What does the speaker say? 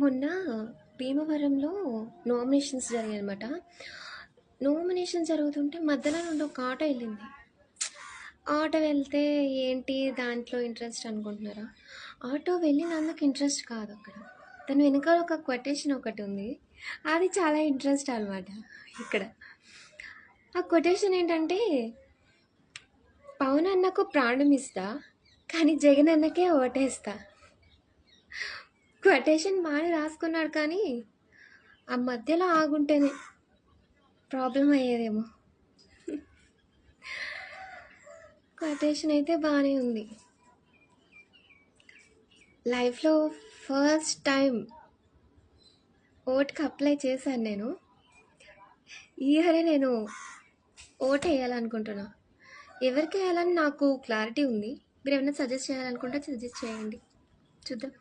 మొన్న భీమవరంలో nominations జరిగాయనమాట. Nomination జరుగుతుంటే మధ్యలో నుండి ఒక ఆటో వెళ్ళింది. ఆటో వెళ్తే ఏంటి దాంట్లో ఇంట్రెస్ట్ అనుకుంటున్నారా? ఆటో వెళ్ళినందుకు ఇంట్రెస్ట్ కాదు అక్కడ. దాని వెనకాల ఒక కొటేషన్ ఒకటి ఉంది. అది చాలా ఇంట్రెస్ట్ అనమాట ఇక్కడ. ఆ కొటేషన్ ఏంటంటే, పవన్ అన్నకు ప్రాణం ఇస్తా కానీ జగన్ అన్నకే ఓటేస్తా. కొటేషన్ బాగానే రాసుకున్నాడు కానీ ఆ మధ్యలో ఆగుంటేనే ప్రాబ్లం అయ్యేదేమో. కొటేషన్ అయితే బాగానే ఉంది. లైఫ్లో ఫస్ట్ టైం ఓట్కి అప్లై చేశాను నేను. ఈ ఇయరే నేను ఓట్ వేయాలనుకుంటున్నా. ఎవరికి వేయాలని నాకు క్లారిటీ ఉంది. మీరు ఏమైనా సజెస్ట్ చేయాలనుకుంటే సజెస్ట్ చేయండి, చూద్దాం.